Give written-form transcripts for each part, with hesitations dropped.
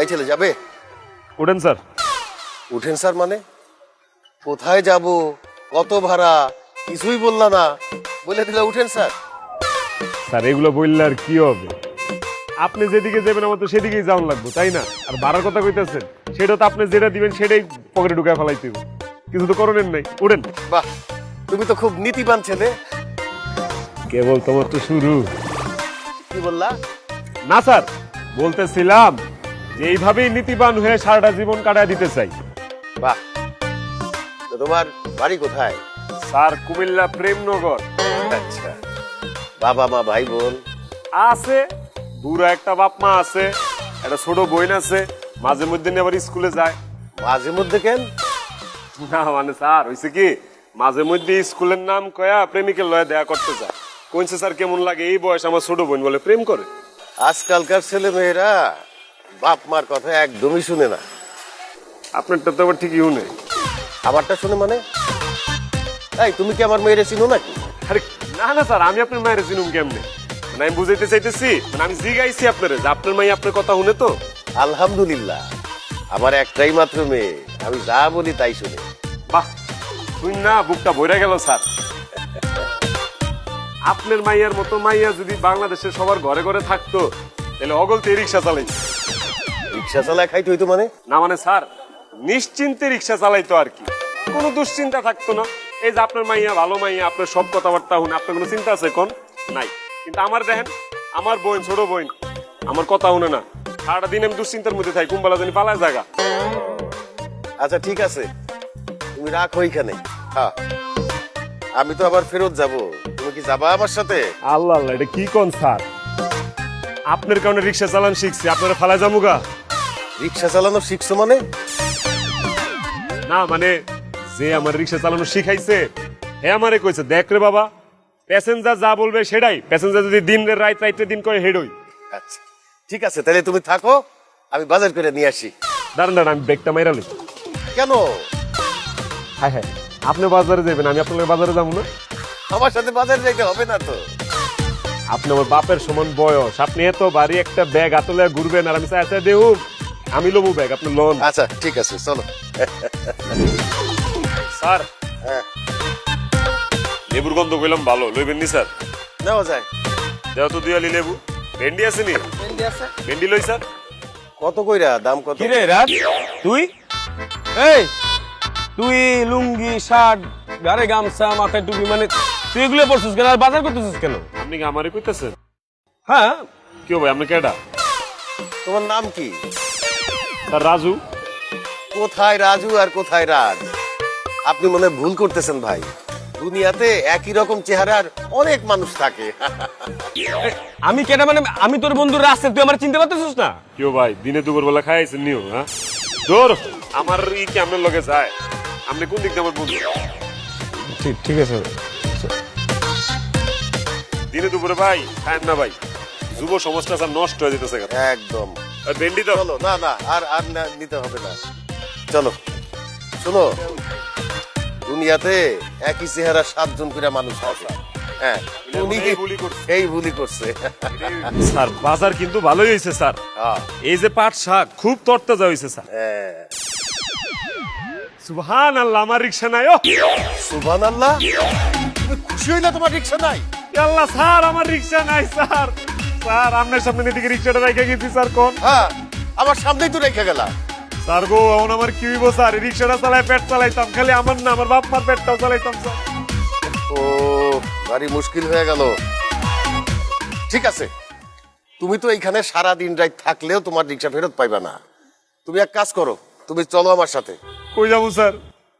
এই ছেলে যাবে? উঠেন স্যার। উঠেন স্যার মানে? কোথায় যাব, কত ভাড়া, কিছুই বললা না, বলে দিলা উঠেন স্যার। স্যার এগুলো বললে আর কি হবে? আপনি যেদিকে যাবেন আমার তো সেদিকেই যাওয়ান লাগবে, তাই না? আর ভাড়ার কথা কইতেছেন, সেটা তো আপনি যেটা দিবেন সেটাই পকেটে ঢুকায় ফেলাইতে হবে। কিছু তো করণের নাই, উঠেন। বাহ, তুমি তো খুব নীতিবান ছেলে। কেবল তোমার তো শুরু। কি বললা? না স্যার, বলতেছিলাম যে এইভাবেই নীতিবান হয়ে সারাটা জীবন কাটায় দিতে চাই। বাহ, তো তোমার বাড়ি কোথায়? স্যার কুমিল্লা প্রেমনগর। আচ্ছা, বাবা মা ভাই বোন? আছে, বুড়া একটা বাপ মা আছে, একটা ছোট বোন আছে, মাঝে মধ্যে নিয়ে আবার স্কুলে যায়। মাঝে মধ্যে কেন? না মানে স্যার হইছে কি, মাঝে মধ্যে স্কুলের নাম কয়া প্রেমিকের লয়ে দেখা করতে যায়। কইছে স্যার কেমন লাগে এই বয়স আমার ছোট বোন বলে প্রেম করে। আজকালকার ছেলে মেয়েরা বাপ মার কথা একদমই শুনে না। আপনারটা তো আবার ঠিকই শুনে। আমারটা শুনে মানে? এই তুমি কি আমার মেয়েরে চিনো নাকি? আরে না না স্যার, আমি আপনার মায়ের চিনুম কেমনে? মানে আমি বুঝাইতে চাইতেছি, মানে আমি জিগাইছি আপনারে যে আপনার মাই আপনার কথা শুনে তো। আলহামদুলিল্লাহ, আমার একটাই মাত্র মেয়ে, আমি যা বলি তাই শুনে। বাহ, শুন না বুকটা ভরে গেল স্যার। আপনার মাইয়ার মতো মাইয়া যদি বাংলাদেশের সবার ঘরে ঘরে থাকতো তাহলে অগলতে রিক্সা চালাইতো। রিক্সা চালায় খাইতে হইতো মানে? না মানে স্যার, নিশ্চিন্তে রিক্সা চালাইতো আর কি, কোনো দুশ্চিন্তা থাকতো না। এই যে আপনার মাইয়া ভালো মাইয়া, আপনার সব কথাবার্তা শুনে আপনার কোনো চিন্তা আছে কোন? নাই। কিন্তু আমার দেখেন, আমার বোন, ছোট বোন আমার কথা শুনে না, সারাটা দিন আমি দুশ্চিন্তার মধ্যে থাকি, কুম্বালা জানি পালায় জায়গা। আচ্ছা ঠিক আছে, তুমি রাখো ওইখানে। হ্যাঁ, আমি তো আবার ফেরত যাব, তুমি কি যাবা আমার সাথে? আল্লাহ আল্লাহ, এটা কি কোন স্যার? আপনার কারণে রিক্সা চালান শিখছি, আপনারা ফালায় যামুগা? রিক্সা চালানো শিখছো মানে? না মানে যে আমার রিক্সা চালানো শিখাইছে হে আমারে কইছে, দেখ রে বাবা, প্যাসেঞ্জার যা বলবে সেটাই, প্যাসেঞ্জার যদি দিন রে রাইত রাইতে দিন করে হেডই। আচ্ছা ঠিক আছে, তাহলে তুমি থাকো, আমি বাজার করে নিয়ে আসি। দাঁড়ান দাঁড়ান, আমি ব্যাগটা মাইরা লই। কেন? হ্যাঁ হ্যাঁ, আপনি বাজারে যাবেন, আমি আপনার বাজারে যাবো না? আমার সাথে বাজারে যাইতে হবে না তো। আপনি আমার বাপের সমান বয়স, আপনি এত ভারী একটা ব্যাগ হাতলে ঘুরবেন আর আমি চাই দেউ আমি লবু ব্যাগ, আপনি লোন। আচ্ছা ঠিক আছে, চলো। স্যার হ্যাঁ, লেবুর গন্ধ কইলাম ভালো, লইবেন নি স্যার? নেওয়া যায়। দেও তো দুয়ালি লেবু। ভেন্ডি আছে নি? ভেন্ডি লই স্যার। কত কইরা দাম কত? কি রে রাত, তুই এই তুই লুঙ্গি শার্ট গাড়ে গামছা মাথায় টুপি, মানে তুই এগুলো পড়ছিস কেন আর বাজার করতেছিস কেন? আপনি কি আমারে কইতেছেন? হ্যাঁ, কেউ ভাই, আপনি কেডা? তোমার নাম কি? স্যার রাজু। কোথায় রাজু আর কোথায় রাজ? আপনি মনে হয় ভুল করতেছেন ভাই, দুনিয়াতে একই রকম চেহারার অনেক মানুষ থাকে। আমি কেন মানে আমি তোর বন্ধু রাস্তা, তুই আমার চিনতে পারতেছিস না? কেউ ভাই দিনে দুপুর বেলা খাইছেন নিও? হ্যাঁ দূর, আমার ই কি আপনার লগে যায়? আপনি কোন দিক দিয়ে আমার বন্ধু? ঠিক আছে, দিনে দুপুরে ভাই খায়েন না ভাই, যুব সমাজটা স্যার নষ্ট হয়ে যেতেছে। একদম। আর ভেন্ডি তো চলো, না না আর আর নিতে হবে না, চলো। শোনো, দুনিয়াতে একই চেহারা 7 জন করে মানুষ আছে। হ্যাঁ, উনি এই ভুলই করছে। এই ভুলই করছে। স্যার বাজার কিন্তু ভালোই হয়েছে স্যার, হ্যাঁ, এই যে পাট শাক খুব তরতাজা হয়েছে স্যার। হ্যাঁ। সুবহানাল্লাহ, আমার রিকশা নাই। ও সুবহানাল্লাহ, তুমি খুশি হইলা তোমার রিক্সা নাই? আল্লাহ স্যার, আমার রিকশা নাই স্যার। স্যার আপনার সামনে এদিকে রিকশাটা রেখে গেছি স্যার, কোন? হ্যাঁ, আমার সামনেই তো রেখে গেলা। স্যার গো, এখন আমার কি হইব স্যার? রিকশাটা চালায় পেট চালাইতাম, খালি আমার না আমার বাপ মার পেটটাও চালাইতাম স্যার। ও, ভারী মুশকিল হয়ে গেল। ঠিক আছে, তুমি তো এইখানে সারা দিন রাত থাকলেও তোমার রিক্সা ফেরত পাইবা না। তুমি এক কাজ করো, তুমি চলো আমার সাথে। কই যাবো স্যার?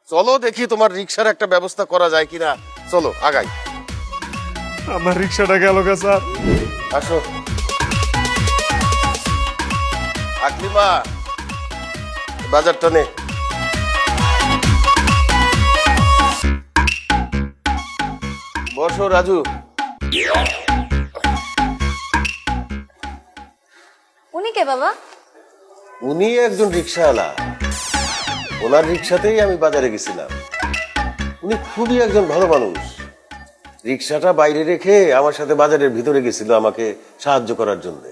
চলো দেখি তোমার রিক্সার একটা ব্যবস্থা করা যায় কিনা। চলো আগাই। আমার রিকশাটা গেল গা স্যার। আসো আকলিমা, বাজারটা নে। বসো রাজু। উনি কে বাবা? উনি একজন রিক্সাওয়ালা, ওনার রিক্সাতেই আমি বাজারে গেছিলাম। উনি খুবই একজন ভালো মানুষ, রিক্সাটা বাইরে রেখে আমার সাথে বাজারের ভিতরে গেছিল আমাকে সাহায্য করার জন্য।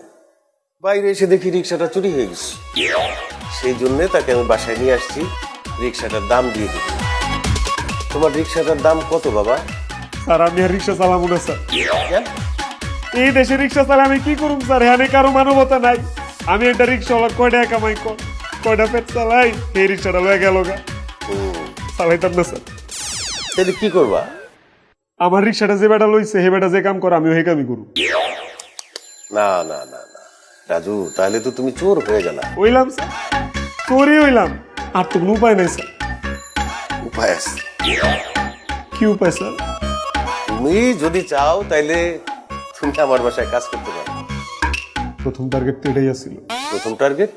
বাইরে এসে দেখি রিক্সাটা চুরি হয়ে গেছে, সেই জন্য তাকে আমি বাসায় নিয়ে আসছি, রিক্সাটার দাম দিয়ে দিবি। তোমার রিক্সাটার দাম কত বাবা? স্যার আমি আর রিক্সা চালাবো না স্যার। কেন? এই দেশে রিক্সা চালা আমি কি করুম স্যার? হ্যাঁ কারো মানবতা নাই। আমি একটা রিক্সাওয়ালার কয়টা কামাই কর, কয়টা পেট চালাই, এই রিক্সাটা লয়ে গেল গা, চালাইতাম না স্যার। তাহলে কি করবা? আমার রিক্সাটা যে বেটা লইছে হে বেটা যে কাম করে আমিও হে কামই করু। না না না না রাজু, তাহলে তো তুমি চোর হয়ে গেলা। হইলাম স্যার, চোরই হইলাম, আর তো কোনো উপায় নাই স্যার। উপায় আছে। কি উপায় স্যার? তুমি যদি চাও তাইলে তুমি আমার বাসায় কাজ করতে পারো। প্রথম টার্গেট তো এটাই আসছিল। প্রথম টার্গেট?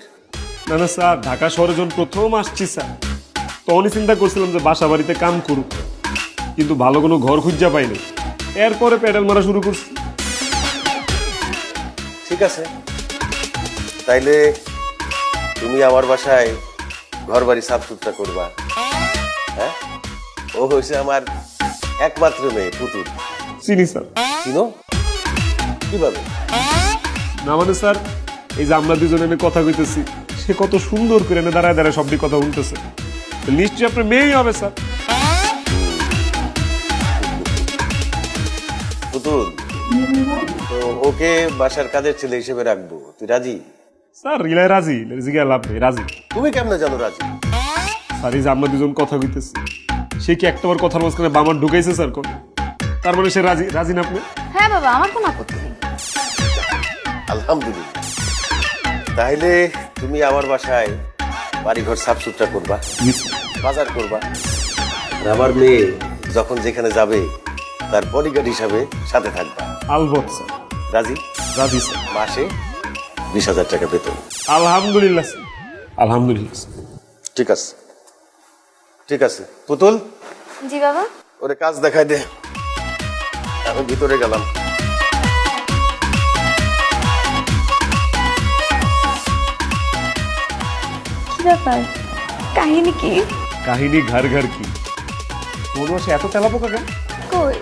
না না স্যার, ঢাকা শহরে যখন প্রথম আসছি স্যার, তখনই চিন্তা করছিলাম যে বাসা বাড়িতে কাম করুক, কিন্তু ভালো কোনো ঘর খুঁজা পাইনি। এরপরে প্যাডেল মারা শুরু করছি। ঠিক আছে, তাইলে তুমি আমার বাসায় ঘর বাড়ি সাফ সুতরা করবা। হ্যাঁ, ও হয়েছে আমার একমাত্র মেয়ে পুতুল। চিনি স্যার। চিনো? কিভাবে? না মানে স্যার, এই যে আমরা দুজনে এনে কথা কইতেছি, সে কত সুন্দর করে এনে দাঁড়ায় দাঁড়ায় সবটি কথা শুনতেছে, নিশ্চয়ই আপনার মেয়েই হবে স্যার। পুতুল, তো ওকে বাসার কাজের ছেলে হিসেবে রাখবো, তুই রাজি? স্যার রিলায় রাজি, জিজ্ঞাসা লাভ নেই, রাজি। তুমি কেমনে জানো রাজি? স্যার এই যে আমরা দুজন কথা কইতেছি, সে কি একটাবার কথার মাঝখানে বামার ঢুকাইছে স্যার কোন? তার মানে সে রাজি, রাজি না আপনি? হ্যাঁ বাবা, আমার কোনো আপত্তি নেই। আলহামদুলিল্লাহ, তাহলে তুমি আমার বাসায় বাড়িঘর সাফ সুতরা করবা, বাজার করবা, আর আমার মেয়ে যখন যেখানে যাবে তার বডিগার্ড হিসাবে সাথে থাকবা। আলবত স্যার। রাজি? রাজি স্যার। মাসে 20,000 টাকা বেতন। আলহামদুলিল্লাহ স্যার, আলহামদুলিল্লাহ স্যার। ঠিক আছে, ঠিক আছে পুতুল, জি বাবা। ওরে কাজ দেখাই দে, আমি ভিতরে গেলাম। কি ব্যাপার, কাহিনী কি? কাহিনী ঘর ঘর কি? তোর সে এত তেলা পোকা কেন? কই?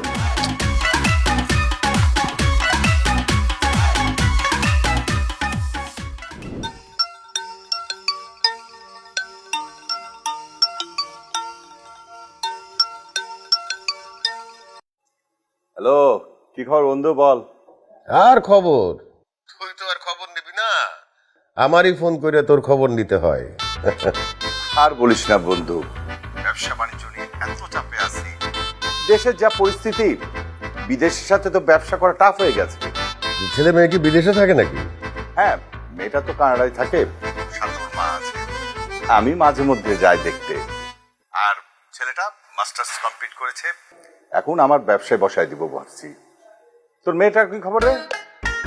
হ্যালো, কি খবর বন্ধু বল? আর খবর? তুই তো আর খবর নিবি না, আমারই ফোন করে তোর খবর নিতে হয়। আর বলিস না বন্ধু, ব্যবসা বাণিজ্য নিয়ে এত চাপে আছি, দেশের যা পরিস্থিতি, বিদেশের সাথে তো ব্যবসা করা টাফ হয়ে গেছে। ছেলে মেয়ে কি বিদেশে থাকে নাকি? হ্যাঁ, মেয়েটা তো কানাডায় থাকে, সাথে ওর মা আছে। আমি মাঝে মধ্যে যাই দেখতে। আর ছেলেটা মাস্টার্স কমপ্লিট করেছে, এখন আমার ব্যবসায় বসায় দিব ভাবছি। তোর মেয়েটার কি খবর রে?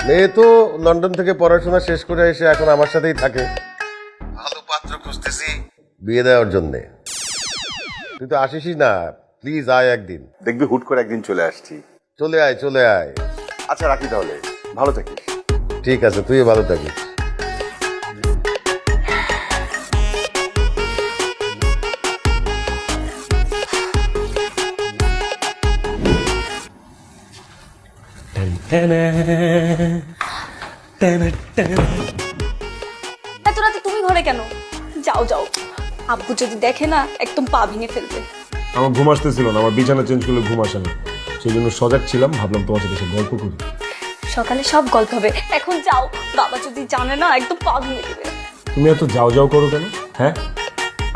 মেয়ে তো লন্ডন থেকে পড়াশোনা শেষ করে এসে এখন আমার সাথেই থাকে। ভালো পাত্র খুঁজতেছি বিয়ে দেওয়ার জন্যে। তুই তো আসিসই না, প্লিজ আয় একদিন। দেখবি হুট করে একদিন চলে আসছি। চলে আয়, চলে আয়। আচ্ছা রাখি তাহলে, ভালো থাকিস। ঠিক আছে, তুইও ভালো থাকিস। এত রাতে তুমি ঘরে কেন? যাও যাও, আব্বু যদি দেখে না একদম পা ভেঙে ফেলবে। আমার ঘুম আসতেছিল না, আমার বিছানা চেঞ্জ করলে ঘুম আসে না, সেই জন্য সজাগ ছিলাম, ভাবলাম তোমার সাথে এসে গল্প করি। সকালে সব গল্প হবে, এখন যাও, বাবা যদি জানে না একদম পা ভেঙে দেবে। তুমি এত যাও যাও করো কেন? হ্যাঁ,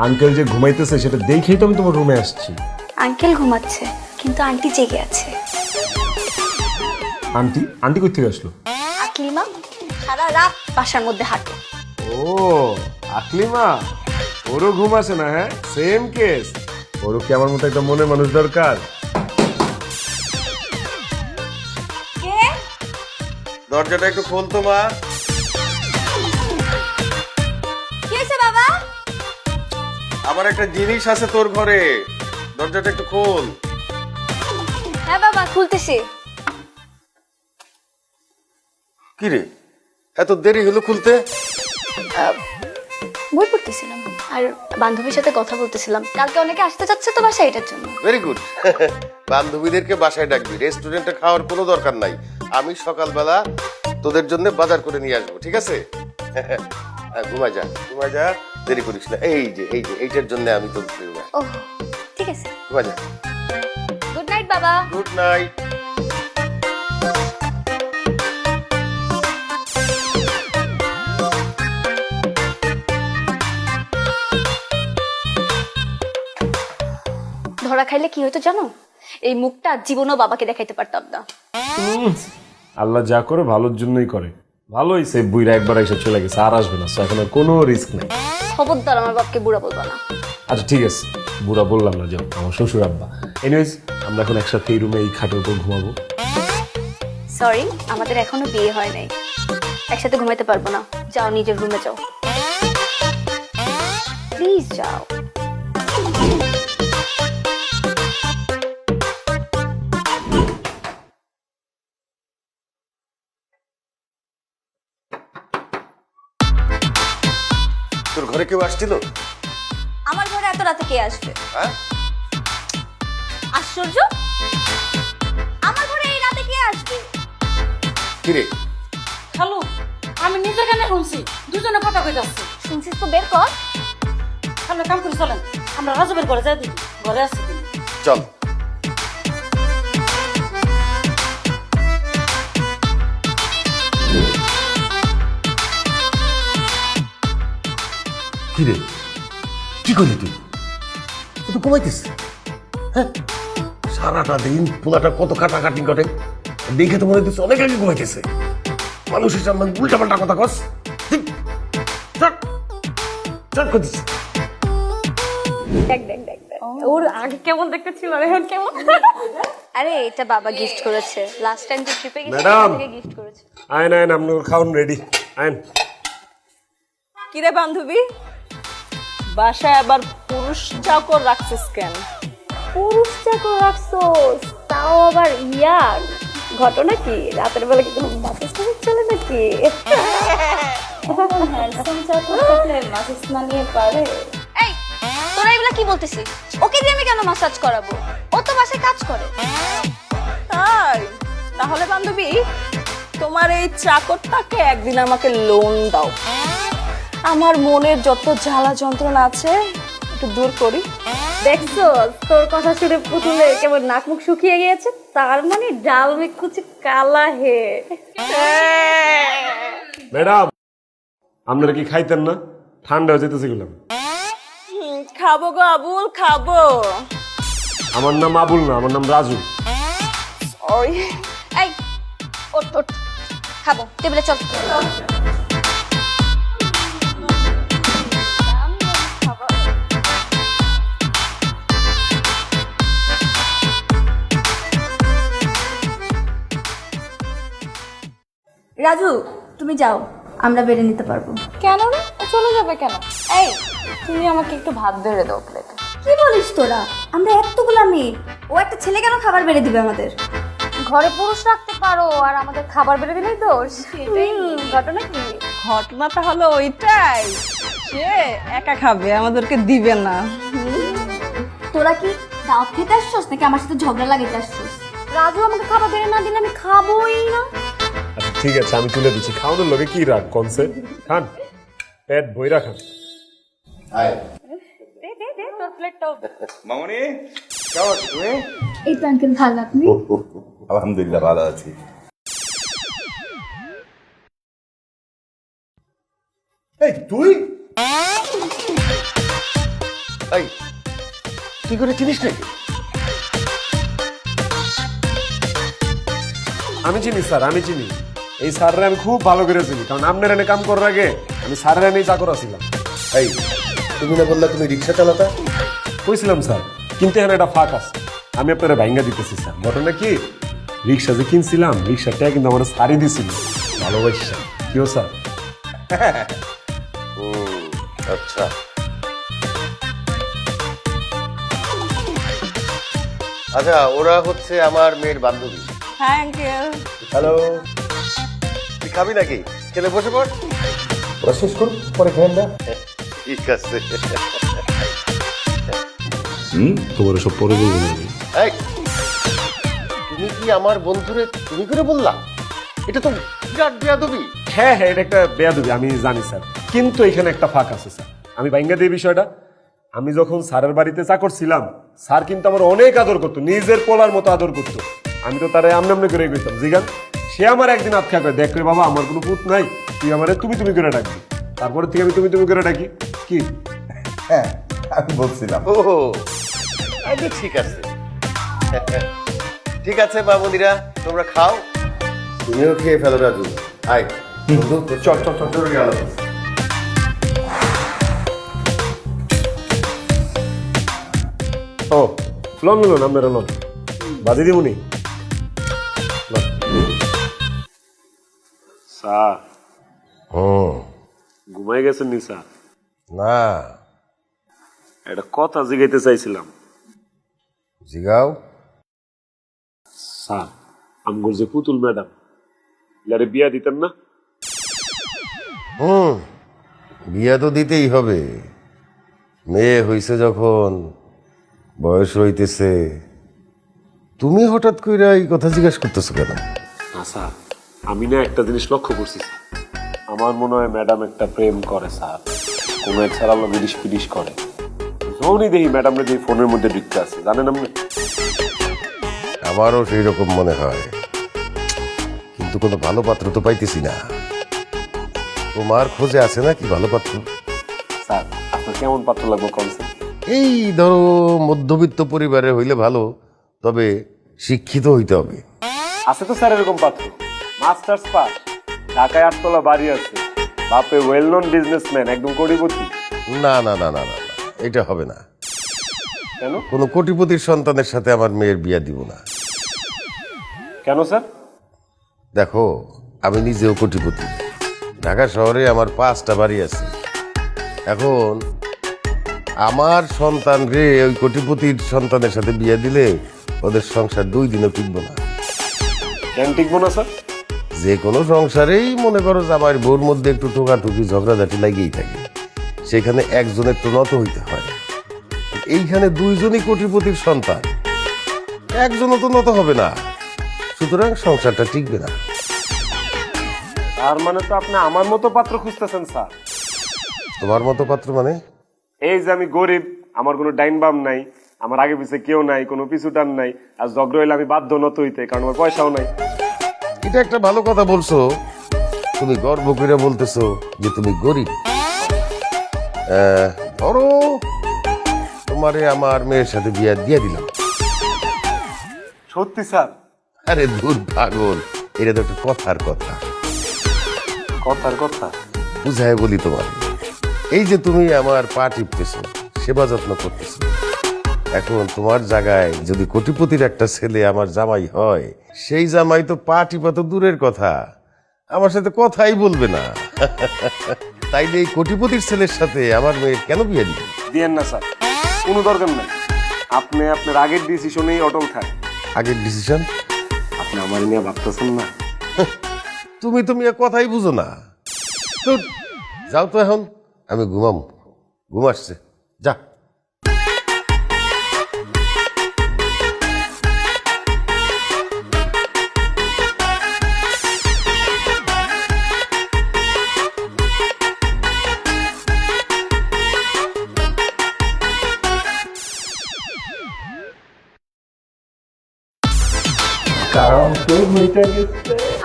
আঙ্কেল যে ঘুমাইতেছে সেটা দেখেই তো আমি তোমার রুমে আসছি। আঙ্কেল ঘুমাচ্ছে, কিন্তু আন্টি জেগে আছে। আন্টি? আন্টি কই থেকে আসলো? আকলিমা সারা রাত বাসার মধ্যে হাঁটে। ও আকলিমা, ওরও ঘুম আসে না? হ্যাঁ, সেম কেস। ওরও কি আমার মতো একটা মনের মানুষ দরকার? কে? দরজাটা একটু খোল তো মা। কি হয়েছে বাবা? আমার একটা জিনিস আছে তোর ঘরে, দরজাটা একটু খোল। হ্যাঁ বাবা, খুলতেছি। কি রে, এত দেরি হলো খুলতে? বই পড়তেছিলাম আর বান্ধবীর সাথে কথা বলতেছিলাম, কালকে অনেকে আসতে চাচ্ছে তো বাসায়, এটার জন্য। Very good. বান্ধবীদেরকে বাসায় ডাকবি, রেস্টুরেন্টে খাওয়ার কোনো দরকার নাই। আমি সকালবেলা তোদের জন্য বাজার করে নিয়ে আসবো, ঠিক আছে? ঘুমাই যা, দেরি করিস না। এই যে এইটার জন্য আমি তো ও ঠিক আছে, ঘুমাই যা। গুড নাইট বাবা। Good night. ধরা খাইলে কি হতো জানো? এই মুখটা জীবনও বাবাকে দেখাইতে পারতাম না। আল্লাহ যা করে ভালোর জন্যই করে। ভালোই সে বুইরা একবার এসে চলে গেছে, আর আসবে না, এখন আর কোনো রিস্ক নেই। খবরদার আমার বাপকে বুড়া বলবা না। আচ্ছা ঠিক আছে, বুড়া বললাম না, যাও, আমার শ্বশুর আব্বা। এনিওয়েজ আমরা এখন একসাথে এই রুমে এই খাটের উপর ঘুমাবো। সরি, আমাদের এখনো বিয়ে হয় নাই, একসাথে ঘুমাইতে পারবো না। যাও নিজের রুমে যাও, প্লিজ যাও। তোর ঘরে কেউ আসছিল? আমার ঘরে এত রাতে কে আসবে? হ্যাঁ, আশ্চর্য, আমার ঘরে এই রাতে কে আসবে? কিরে? খালু, আমি নিজে কেন শুনছি দুজনে কথা কই যাচ্ছে। শুনছিস তো, বের কর। খালু কাম করে চলেন, আমরা রাজবের ঘরে যাই, দিই ঘরে আসছি তুমি। চল। কিরে, কি করলি তুই? তো ঘুমাইতিস? হ্যাঁ, সারাটা দিন পোলাটা কত কাটাকাটি করে, দেখে তো মনে হচ্ছে অনেক আগে ঘুমাইতেছে। মানুষের সামনে উল্টা পাল্টা কথা কস। চট করতিস। দেখ দেখ দেখ দেখ, ওর আগে কেমন দেখতে ছিল আর এখন কেমন? আরে এটা বাবা গিফট করেছে, লাস্ট টাইম যে ট্রিপে গেছি ম্যাডাম। থেকে গিফট করেছে। আইন আইন, আপনার খাওয়ান রেডি, আইন। কিরে বান্ধবী, বাসায় আবার পুরুষ চাকর রাখছিস কেন? পুরুষ চাকর রাখছোস, তাও আবার ইয়ার। ঘটনা কি, রাতের বেলা কি কোনো মাসেজ চলে নাকি? হ্যান্ডসাম চাকর থাকলে মাসেজ না নিয়ে পারে? এই তোরা এগুলা কি বলতেছিস? ওকে দিয়ে আমি কেন মাসাজ করাবো? ও তো বাসায় কাজ করে। তাই তাহলে বান্ধবী, তোমার এই চাকরটাকে একদিন আমাকে লোন দাও, আমার মনের যত জ্বালা যন্ত্রণা আছে একটু দূর করি। দেখছো, তোর কথা শুনে পুতুলে কেমন নাক মুখ শুকিয়ে গিয়েছে। তার মানে ডাল মে কুছ কালা হে। ম্যাডাম, আপনারা কি খাইতেন না? ঠান্ডা হয়ে যেতেছে গেলাম। খাবো গো আবুল, খাবো। আমার নাম আবুল না, আমার নাম রাজু। ওই এই ওঠ ওঠ, খাবো, টেবিলে চল। রাজু তুমি যাও, আমরা বেড়ে নিতে পারবো। কেন রে, ও চলে যাবে কেন? এই তুমি আমাকে একটু ভাত বেড়ে দাও প্লেটে। কি বলিস তোরা? আমরা এতগুলা মেয়ে, ও একটা ছেলে কেন খাবার বেড়ে দিবে আমাদের? ঘরে পুরুষ রাখতে পারো আর আমাদের খাবার বেড়ে দিলেই দোষ। ঘটনা কি? ঘটনাটা হলো ওইটাই, সে একা খাবে, আমাদেরকে দিবে না। তোরা কি দাওয়াত খেতে আসছস নাকি আমার সাথে ঝগড়া লাগাইতে আসছস? রাজু আমাকে খাবার বেড়ে না দিলে আমি খাবোই না। আচ্ছা ঠিক আছে, আমি তুলে দিচ্ছি। খাওয়ানোর লোকে কি রাগ কনসে? খান, পেট বইরা খান। দে দে দে তোর প্লেটটাও। মামনি, কেমন আছো তুমি? এই তো আঙ্কেল, ভালো আপনি? আলহামদুলিল্লাহ ভালো আছি। এই তুই, এই তুই করে চিনিস নাকি? আমি চিনি স্যার, আমি চিনি। এই স্যাররা আমি খুব ভালো করে চিনি, কারণ আপনার এনে কাম করার আগে আমি স্যারের এনেই চাকর ছিলাম। এই তুমি না বললা তুমি রিক্সা চালাতা? কইছিলাম স্যার, কিন্তু এখানে একটা ফাঁক আছে, আমি আপনারা ভাঙ্গা দিতেছি স্যার। ঘটনা কি, রিক্সা যে কিনছিলাম, রিক্সাটা কিন্তু আমার সারি দিছিল ভালোবাসা। কিও স্যার? আচ্ছা, আচ্ছা ওরা হচ্ছে আমার মেয়ের বান্ধবী। হ্যাঁ আঙ্কেল। হ্যালো, তুই খাবি নাকি? খেলে বসে পড়, ওরা শেষ করুন পরে খেয়ে না। ঠিক আছে। তোমার সব পরে বলবো না আমি। এই, তুমি কি আমার বন্ধুরে তুমি করে বললা? এটা তো বিরাট বেয়াদবি। হ্যাঁ হ্যাঁ, এটা একটা বেয়াদবি আমি জানি স্যার, কিন্তু এখানে একটা ফাঁক আছে স্যার। আমি ভাঙ্গা দিই বিষয়টা। আমি যখন স্যারের বাড়িতে চাকর ছিলাম, স্যার কিন্তু আমার অনেক আদর করতো, নিজের পোলার মতো আদর করতো। আমি তো তারে আমনে আমনে করে গেতাম জিগান। সে আমার একদিন আটকা করে, দেখ রে বাবা আমার কোনো পুত নাই, তুই আমারে তুমি তুমি করে ডাকবি। তারপরে থেকে আমি তুমি তুমি করে ডাকি। কি হ্যাঁ, আমি বলছিলাম। ও আচ্ছা, ঠিক আছে ঠিক আছে মামুনিরা, তোমরা খাও, তুমিও খেয়ে ফেলো রাজু। আয় বন্ধু, চল চল চল চল গেল। ও লন লন, আপনারা লন, বাজি দিবনি। স্যার ঘুমাই গেছেন নি স্যার? না, একটা কথা জিগাইতে চাইছিলাম। জিগাও। স্যার আমগুর যে পুতুল ম্যাডাম, ইয়ারে বিয়া দিতেন না? বিয়া তো দিতেই হবে, মেয়ে হইছে যখন, বয়স হইতেছে। তুমি হঠাৎ কইরা এই কথা জিজ্ঞাসা করতেছো কেন? না স্যার, আমি না একটা জিনিস লক্ষ্য করছি স্যার। আমার মনে হয় ম্যাডাম একটা প্রেম করে স্যার, কোনো এক সারা লোক ইডিশ পিডিশ করে। যখনই দেখি ম্যাডাম দেখি ফোনের মধ্যে ঢুকতে আছে, জানেন আপনি? আমারও সেই রকম মনে হয়, কিন্তু কোনো ভালো পাত্র তো পাইতেছি না। তোমার খোঁজে আছে না কি ভালো পাত্র? স্যার আপনার কেমন পাত্র লাগবে কোন স্যার? এই ধরো মধ্যবিত্ত পরিবারে হইলে ভালো, তবে শিক্ষিত হইতে হবে। আছে তো স্যার এরকম পাত্র, মাস্টার্স পাস, ঢাকায় 8 তলা বাড়ি আছে, বাপে ওয়েল নন বিজনেসম্যান, একদম কোটিপতি। না না না না না না, এটা হবে না। কেন? কোনো কোটিপতির সন্তানের সাথে আমার মেয়ের বিয়া দিব না। কেন স্যার? দেখো, আমি নিজেও কোটিপতি, ঢাকা শহরে আমার 5টা বাড়ি আছে। এখন আমার সন্তান রে ওই কোটিপতির সন্তানের সাথে বিয়ে দিলে ওদের সংসার 2 দিনও টিকবো না। কেন টিকবো না স্যার? যে কোনো সংসারেই মনে করো জামাইয়ের বউর মধ্যে একটু ঠোকাঠুকি ঝগড়াঝাটি লাগিয়েই থাকে, সেখানে একজনের তো নত হইতে হয়। এইখানে 2 জনই কোটিপতির সন্তান, একজনও তো নত হবে না, সুতরাং সংসারটা টিকবে না। তার মানে তো আপনি আমার মতো পাত্র খুঁজতেছেন স্যার? তোমার মতো পাত্র মানে? এই যে আমি গরিব, আমার কোনো ডাইন বাম নাই, আমার আগে পিছে কেউ নাই, কোনো পিছু টান নাই, আর ঝগড়া হইলে আমি বাধ্য নত হইতে, কারণ আমার পয়সাও নাই। এটা একটা ভালো কথা বলছো, তুমি গর্ব করে বলতেছো যে তুমি গরিব। ধরো তোমারে আমার মেয়ের সাথে বিয়া দিয়ে দিলাম। সত্যি স্যার? আরে দূর পাগল, এটা তো একটা কথার কথা। কথার কথা? বুঝায় বলি তোমার, এই যে তুমি আমার পা টিপতেছো, সেবা যত্ন করতেছো, এখন তোমার জায়গায় যদি কোটিপতির একটা ছেলে আমার জামাই হয়, সেই জামাই তো পা টিপা তো দূরের কথা, আমার সাথে কথাই বলবে না। তাইলে এই কোটিপতির ছেলের সাথে আমার মেয়ের কেন বিয়ে দিবে? দিয়েন না স্যার, কোনো দরকার নাই। আপনি আপনার আগের ডিসিশনেই অটল থাক। আগের ডিসিশন? আপনি আমার নিয়ে ভাবতেছেন না? তুমি কথাই বুঝো না তো। যাও তো, এখন আমি ঘুম আসছে, যা।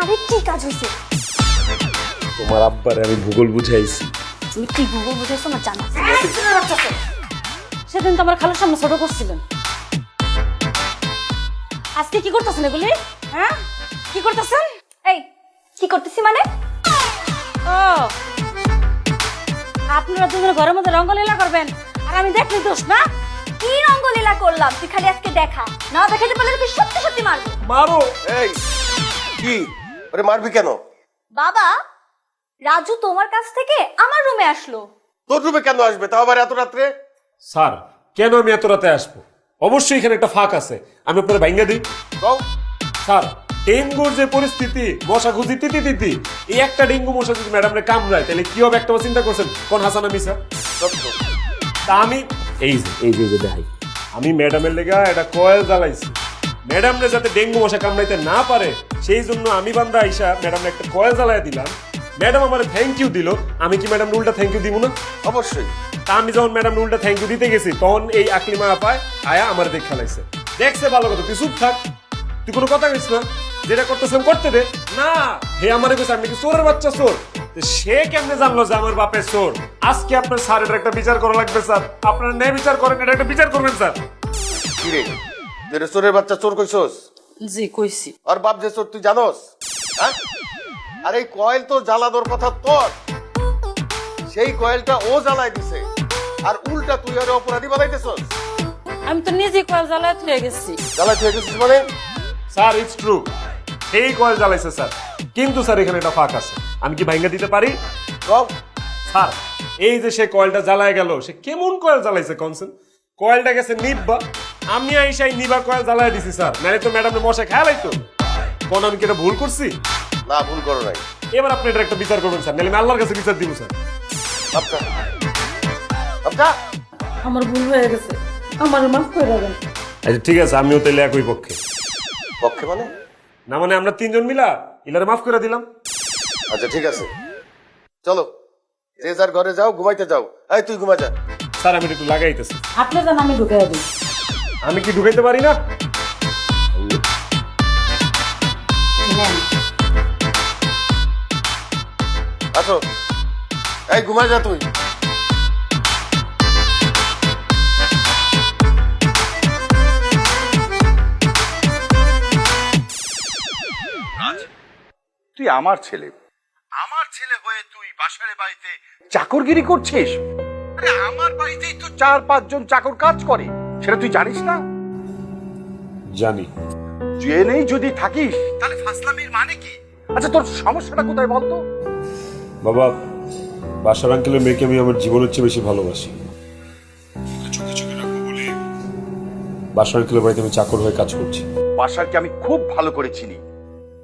আরে কি কাজ হয়েছে? তোমার আব্বারে আমি ভূগোল বুঝাইছি। তুমি কি গুগল বুঝেছো না জানো? সেদিন তো আমার খালার সামনে ছোট করছিলেন, আজকে কি করতেছেন এগুলি? হ্যাঁ কি করতেছেন? এই কি করতেছি মানে? ও আপনারা দুজনে ঘরের মধ্যে রঙ্গলীলা করবেন আর আমি দেখলি দোষ না? কি রঙ্গলীলা করলাম? তুই খালি আজকে দেখা, না দেখাতে পারলে তুই সত্যি সত্যি মারবো। মারো। এই কি ওরে মারবি কেন? বাবা, রাজু তোমার কাছ থেকে আমার রুমে আসলো। তোর রুমে কেন আসবে, তাও আবার এত রাত্রে? স্যার কেন আমি এত রাতে আসবো? অবশ্যই এখানে একটা ফাঁক আছে, আমি আপনার ভাঙ্গা দিই। কও। স্যার ডেঙ্গুর যে পরিস্থিতি, মশা খুঁজি তিতি, এই একটা ডেঙ্গু মশা যদি ম্যাডামরে কামড়ায় তাহলে কি হবে একটা চিন্তা করছেন? কোন হাসান আমি স্যার? তা আমি এই যে দেখাই, আমি ম্যাডামের লেগা একটা কয়েল জ্বালাইছি, ম্যাডামরে যাতে ডেঙ্গু মশা কামড়াইতে না পারে সেই জন্য আমি বান্দা আইসা ম্যাডাম একটা কয়েল জ্বালায় দিলাম। ম্যাডাম আমার থ্যাংক ইউ দিল, আমি কি ম্যাডাম উল্টা থ্যাংক ইউ দিব না? অবশ্যই। তা আমি যখন ম্যাডাম উল্টা থ্যাংক ইউ দিতে গেছি তখন এই আকলিমা আপায় আয়া আমার দেখ খেলাইছে। দেখছে ভালো কথা, তুই চুপ থাক, তুই কোনো কথা কইস না, যেটা করতেছিলাম করতে দে। না, হে আমারে কইছে আমি কি চোরের বাচ্চা চোর? সে কেমনে জানলো যে আমার বাপের চোর? আজকে আপনার স্যার এটা একটা বিচার করা লাগবে স্যার। আপনারা ন্যায় বিচার করেন, এটা একটা বিচার করবেন স্যার। কি রে, তুই রে চোরের বাচ্চা চোর কইছস? জি কইছি। আর বাপ যে চোর তুই জানোস? হ্যাঁ, আর এই কয়েল তো জ্বালানোর কথা তোর, সেই কয়েলটা ও জ্বালাই দিছে, আর উল্টা তুই আর অপরাধী বানাইতেছস। আমি তো নিজে কয়েল জ্বালায় থুয়ে গেছি। জ্বালাই তুই গেছিস মানে? স্যার ইটস ট্রু, সেই কয়েল জ্বালাইছে স্যার, কিন্তু স্যার এখানে একটা ফাঁক আছে, আমি কি ভাঙ্গা দিতে পারি? কও। স্যার এই যে সে কয়েলটা জ্বালায় গেল, সে কেমন কয়েল জ্বালাইছে কনসেন? কয়েলটা গেছে নিব্বা, আমি আইসাই নিবা কয়েল জ্বালায় দিছি স্যার, নাহলে তো ম্যাডাম মশা খেয়ালাইতো। কোন আমি কি এটা ভুল করছি? না, ভুল করো নাই। এবার আপনি এটা একটা বিচার করবেন স্যার, নাহলে আমি আল্লাহর কাছে বিচার দিব স্যার। আচ্ছা আচ্ছা, আমার ভুল হয়ে গেছে, আমার মাফ করে দেবেন। আচ্ছা ঠিক আছে, আমিও তাহলে একই পক্ষে। পক্ষে মানে? না মানে আমরা তিনজন মিলা ইলারে মাফ করে দিলাম। আচ্ছা ঠিক আছে, চলো যে যার ঘরে যাও, ঘুমাইতে যাও। এই তুই ঘুমা যা। স্যার আমি একটু লাগাইতেছি। আপনি যেন আমি ঢুকে দিই। আমি কি ঢুকাইতে পারি না? আসো, এই ঘুমা যা তুই। তুই আমার ছেলে, আমার ছেলে হয়ে তুই বাসারে বাড়িতে চাকরগিরি করছিস? আরে আমার বাড়িতেই তো 4-5 জন চাকর কাজ করে, সেটা তুই জানিস না? জানি। জেনেই যদি থাকিস তাহলে ফাসলামির মানে কি? আচ্ছা তোর সমস্যাটা কোথায় বলতো? বাবা, বাসার আঙ্কেলের মেয়েকে আমি আমার জীবনের চেয়ে বেশি ভালোবাসি। চোখে চোখে রাখবো বলে বাসার আঙ্কেলের বাড়িতে আমি চাকর হয়ে কাজ করছি। বাসারকে আমি খুব ভালো করে চিনি।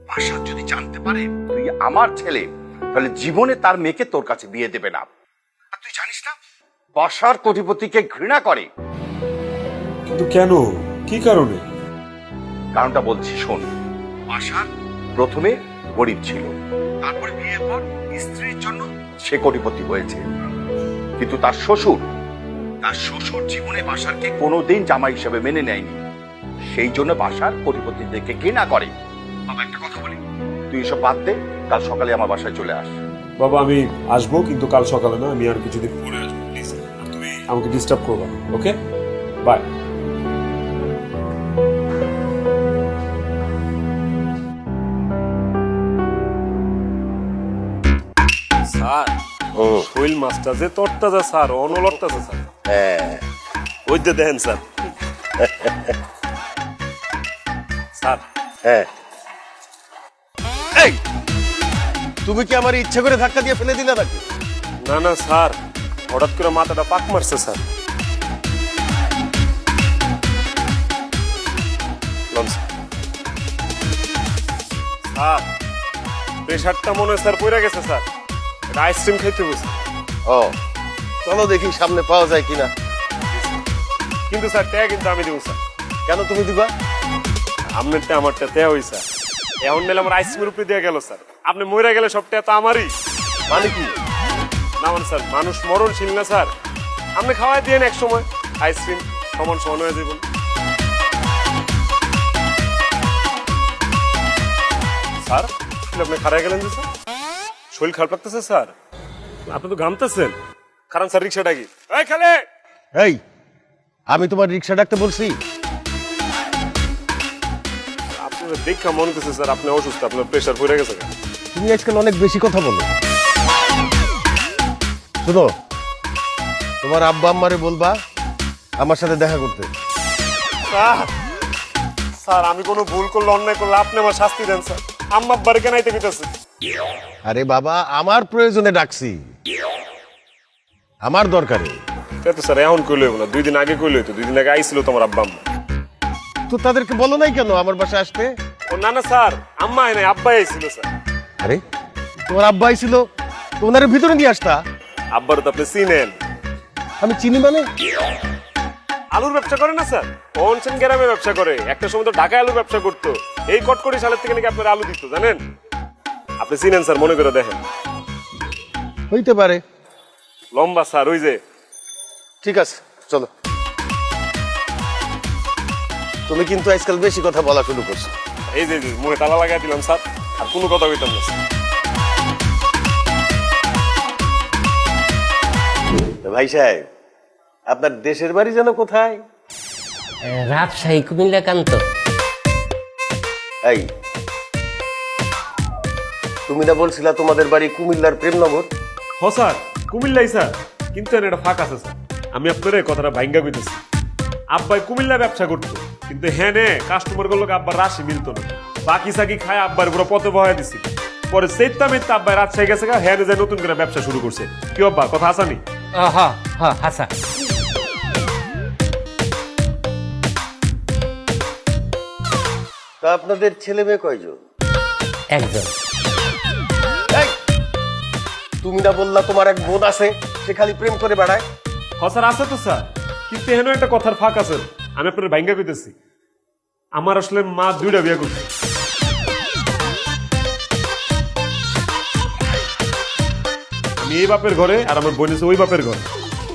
বাসার যদি জানতে পারে তুই আমার ছেলে, তাহলে জীবনে তার মেয়েকে তোর কাছে বিয়ে দেবে না। আর তুই জানিস না, বাসার কোটিপতিকে ঘৃণা করে। কিন্তু কেন, কি কারণে? কারণটা বলছি শোন। বাসার প্রথমে গরিব ছিল, তারপরে বিয়ের পর স্ত্রীর জন্য সে কোটিপতি হয়েছে। কিন্তু তার শ্বশুর জীবনে বাসারকে কোনোদিন জামাই হিসেবে মেনে নেয়নি, সেই জন্য বাসার কোটিপতিদেরকে ঘৃণা করে। বাবা একটা কথা বলি, তুই এসব বাদ দে, কাল সকালে আমার বাসায় চলে আস। বাবা আমি আসবো, কিন্তু কাল সকালে না, আমি আর কিছুদিন পরে আসবো প্লিজ। তুমি আমাকে ডিস্টার্ব করবে না, ওকে? বাই। স্যার শৈল মাছটা যে তরতাজা স্যার, অনলতাজা স্যার। হ্যাঁ, ওই যে দেখেন স্যার। স্যার হ্যাঁ। এই তুমি কি আমার ইচ্ছা করে ধাক্কা দিয়ে ফেলে দিলে নাকি? না না স্যার, হঠাৎ করে মাথাটা পাক মারছে স্যার। স্যার প্রেশারটা মনে হয় স্যার পড়ে গেছে স্যার, আইসক্রিম খাইতে বসে। ও চলো দেখি সামনে পাওয়া যায় কিনা। কিন্তু স্যার ট্যা কিন্তু আমি দেবো স্যার। কেন তুমি দিবা? আপনারটা আমারটা ট্যা হই স্যার, এখন নিলে আমার আইসক্রিমের উপরে দিয়ে গেল স্যার। আপনি মরে গেলে সব ট্যা তো আমারই। মানে কি? না মানে স্যার, মানুষ মরণশীল না স্যার, আপনি খাওয়াই দিয়েন এক সময় আইসক্রিম সমান সমান হয়ে যাবেন। স্যার আপনি খারাপ গেলেন যে স্যার, শরীর খারাপ লাগতেছে স্যার, আপনি তো ঘামতেছেন। কারণ স্যার রিক্সাটা কি? এই খালে, এই আমি তোমার রিক্সা ডাকতে বলছি? আপনার দেখা মনে হচ্ছে স্যার আপনি অসুস্থ, আপনার প্রেশার পড়ে গেছে। তুমি আজকাল অনেক বেশি কথা বলো। শুনো, তোমার আব্বা আম্মারে বলবা আমার সাথে দেখা করতে। স্যার আমি কোনো ভুল করলে, অন্যায় করলে আপনি আমার শাস্তি দেন স্যার। আম্মা বাড়ি কেন আইতে কইতাছে? আরে বাবা, আমার প্রয়োজনে ডাকছি, আমার দরকারে। তো স্যার এখন কইলে হইব না, 2 দিন আগে কইলে হইতো। 2 দিন আগে আইছিল তোমার আব্বা আম্মা। তো তাদেরকে বলো নাই কেন আমার বাসায় আসতে? ও না না স্যার, আম্মা আয় নাই, আব্বাই আইছিল স্যার। আরে তোমার আব্বা আইছিল, তোমার ভিতরে নিয়ে আসতা। আব্বার তো আপনি চিনেন। আমি চিনি মানে? আলুর ব্যবসা করে না স্যার? অনসেন গ্রামে ব্যবসা করে, একটা সময় তো ঢাকায় আলুর ব্যবসা করতো। এই কটকটি সালের থেকে নাকি আপনার আলু দিত, জানেন? আপনি চিনেন স্যার, মনে করে দেখেন। হইতে পারে। লম্বা স্যার, ওই যে। ঠিক আছে, চলো। তুমি কিন্তু আজকাল বেশি কথা বলা শুরু করছো। এই যে মুখে তালা লাগাই দিলাম স্যার, আর কোনো কথা কইতাম না স্যার। ভাই সাহেব, আপনার দেশের বাড়ি যেন কোথায়? রাজশাহী কুমিল্লা কান্ত। এই, তুমি না বলছিলা তোমাদের বাড়ি কুমিল্লার প্রেমনগর? হ স্যার, কুমিল্লাই স্যার, কিন্তু এর একটা ফাঁক আছে স্যার। আমি আপনার কথাটা ভাঙ্গা কইতেছি। আব্বাই কুমিল্লা ব্যবসা করতো, কিন্তু হ্যাঁ নে কাস্টমার গুলোকে আব্বার রাশি মিলতো না। বাকি সাকি খায় আব্বার পুরো পথে বহাই দিছি। পরে সেইটা মিথ্যা আব্বাই রাজশাহী গেছে, হ্যাঁ যায় নতুন করে ব্যবসা শুরু করছে। কি আব্বা, কথা আসানি? হ্যাঁ হ্যাঁ হাসা। তা আপনাদের ছেলে মেয়ে কয়জন? একজন। এই, তুমি না বললা তোমার এক বোন আছে, সে খালি প্রেম করে বেড়ায়? হ স্যার, আছে তো স্যার, কিন্তু এখানে একটা কথার ফাঁক আছে। আমি আপনার ভাঙ্গা কইতেছি। আমার আসলে মা 2টা বিয়ে করছে। আমি এই বাপের ঘরে, আর আমার বোন আছে ওই বাপের ঘরে।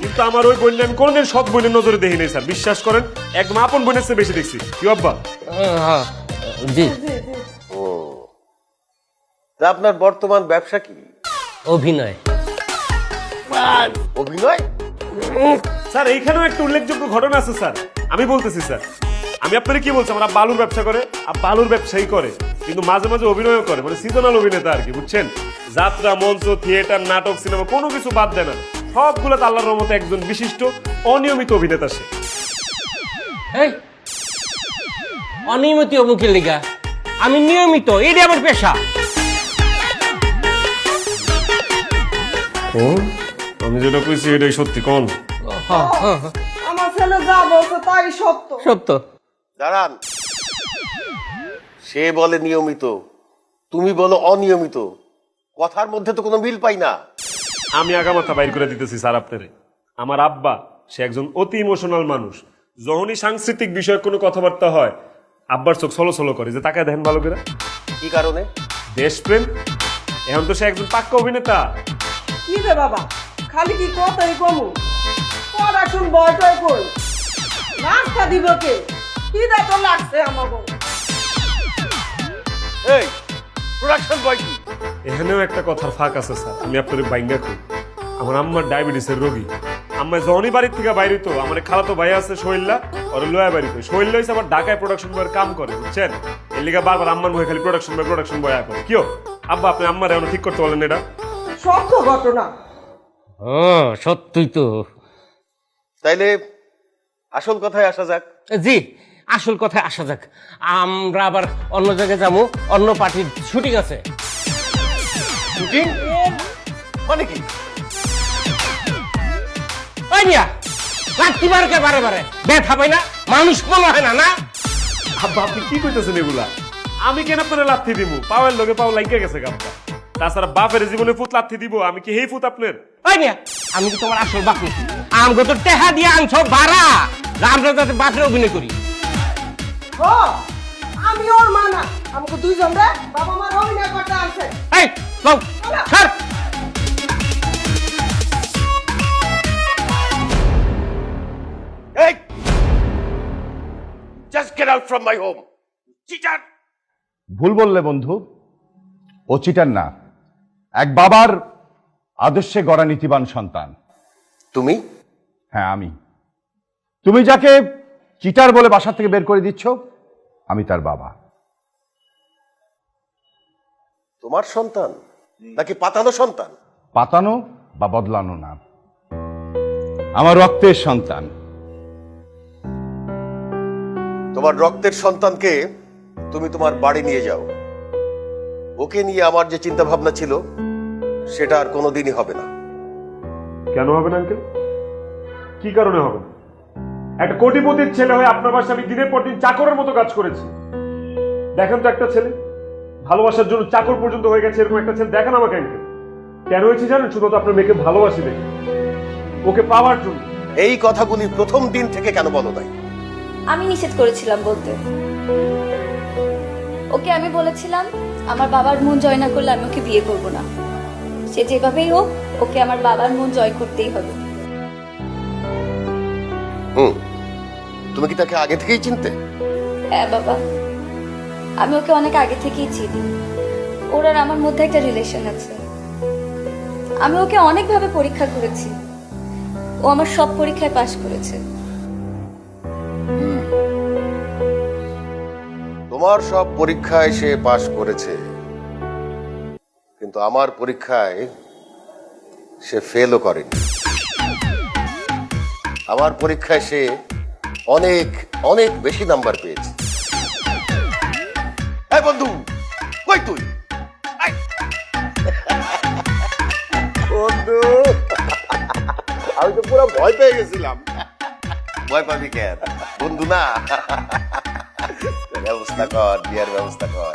কিন্তু আমার ওই বোন আমি কোনোদিন সৎ বোনের নজরে দেখি নাই স্যার, বিশ্বাস করেন। একদম আপন বোনের চেয়ে বেশি দেখছি। কি আব্বা? হ্যাঁ জি। তা আপনার বর্তমান ব্যবসা কি? অভিনয়। অভিনয়? স্যার এইখানেও একটা উল্লেখযোগ্য ঘটনা আছে স্যার, আমি বলতেছি স্যার। আমি আপনারে কি বলছি, আমার আব্বা আলুর ব্যবসা করে, আব্বা আলুর ব্যবসায়ী করে, কিন্তু মাঝে মাঝে অভিনয়ও করে, মানে সিজনাল অভিনেতা আর কি, বুঝছেন? যাত্রা, মঞ্চ, থিয়েটার, নাটক, সিনেমা কোনো কিছু বাদ দেয় না। সবগুলোতে আল্লাহর রহমতে একজন বিশিষ্ট অনিয়মিত অভিনেতা সে। এই অনিয়মিত অমুকের লিগা, আমি নিয়মিত, এটা আমার পেশা। আমি যেটা কইছি এটাই সত্যি, কোন? আমার ছেলে যা বলছে তাই সত্য। সত্য। দাঁড়ান, সে বলে নিয়মিত, তুমি বলো অনিয়মিত, কথার মধ্যে তো কোনো মিল পাই না। আমি আগামাথা বাইর করে দিতেছি স্যার আপনারে। আমার আব্বা সে একজন অতি ইমোশনাল মানুষ। যখনই সাংস্কৃতিক বিষয়ে কোনো কথাবার্তা হয়, আব্বার চোখ ছলো ছলো করে, যে তাকে দেখেন ভালো করে। কি কারণে? দেশপ্রেম। এখন তো সে একজন পাক্কা অভিনেতা। কি রে বাবা, খালি কি কথাই কমু? পড়াশুন বয়টাই কই, নাস্তা দিব কে? কি দেখো লাগছে আমাকে? এই প্রোডাকশন বয় কি? এখানেও একটা কথার ফাঁক আছে স্যার, আমি আপনার বাইঙ্গা কই। আমার আম্মার ডায়াবেটিসের রোগী। আম্মা যখনই বাড়ির থেকে বাইরে তো আমার খালাতো ভাই আছে শৈল্লা, ওর লয়া বাড়িতে। শৈল্লা হয়েছে আবার ঢাকায় প্রোডাকশন বয়ের কাম করে, বুঝছেন? এর লিগা বারবার আম্মার মুখে খালি প্রোডাকশন বয় করে। কিও আব্বা, আপনি আম্মার এখন ঠিক করতে বলেন এটা? সত্য ঘটনা। ও সত্যই তো। তাইলে আসল কথায় আসা যাক। জি, আসল কথায় আসা যাক। আমরা আবার অন্য জায়গায় যাবো, অন্য পার্টির শুটিং আছে। শুটিং মানে কি? ওই মিয়া, লাত্তি মারকে বারে বারে ব্যথা পাই না? মানুষ মনে হয় না, না? আব্বা আপনি কি কইতেছেন এগুলা? আমি কেন আপনার লাথি দিব? পাওয়ার লগে পাও লাইকা গেছে গাব্বা। তাছাড়া বাপের জীবনে ফুট লাথি দিব, আমি কি হেই ফুট আপনার? ওই মিয়া, আমি কি তোমার আসল বাপ নাকি? আমগো তো টেহা দিয়ে আনছো ভাড়া, আমরা যাতে বাপরে অভিনয় করি। ও আমি ওর মা না, আমাকে দুইজন রে বাবা মার অভিনয় করতে আনছে। এই লও, ছাড়। এই, just get out from my home, cheater! ভুল বললে বন্ধু, ও চিটার না, এক বাবার আদর্শে গড়া নীতিবান সন্তান। তুমি? হ্যাঁ আমি। তুমি যাকে চিটার বলে বাসা থেকে বের করে দিচ্ছ, আমি তার বাবা। তোমার সন্তান নাকি পাতানো সন্তান? পাতানো বা বদলানো না, আমার রক্তের সন্তান। তোমার রক্তের সন্তানকে তুমি তোমার বাড়ি নিয়ে যাও। ওকে নিয়ে আমার যে চিন্তা ভাবনা ছিল সেটা আর কোনোদিনই হবে না। কেন হবে না আঙ্কেল? কি কারণে হবে না? একটা কোটিপতির ছেলে হয়ে আপনার বাসায় আমি দিনের পর দিন চাকরের মতো কাজ করেছি। দেখেন তো একটা ছেলে ভালোবাসার জন্য চাকর পর্যন্ত হয়ে গেছে, এরকম একটা ছেলে দেখেন আমাকে আঙ্কেল। কেন হয়েছে জানেন? শুধু তো আপনার মেয়েকে ভালোবাসি দেখে, ওকে পাওয়ার জন্য। এই কথাগুলি প্রথম দিন থেকে কেন বলো নাই? আমি নিষেধ করেছিলাম বলতে। ওকে আমি বলেছিলাম আমার বাবার মন জয় না করলে আমি ওকে বিয়ে করব না। সে যেভাবেই হোক ওকে আমার বাবার মন জয় করতেই হবে। তুমি কি তাকে আগে থেকেই চিনতে? হ্যাঁ বাবা, আমি ওকে অনেক আগে থেকেই চিনি। ওর আর আমার মধ্যে একটা রিলেশন আছে। আমি ওকে অনেকভাবে পরীক্ষা করেছি, ও আমার সব পরীক্ষায় পাশ করেছে। তোমার সব পরীক্ষায় সে পাশ করেছে, কিন্তু আমার পরীক্ষায় সে ফেলও করেনি। আমার পরীক্ষায় সে অনেক অনেক বেশি নাম্বার পেয়েছে। এই বন্ধু, কই তুই? আয়। বন্ধু, আমি তো পুরো ভয় পেয়ে গেছিলাম। ভয় পাবি কেন? বন্ধু না। ব্যবস্থা কর, বিয়ের ব্যবস্থা কর।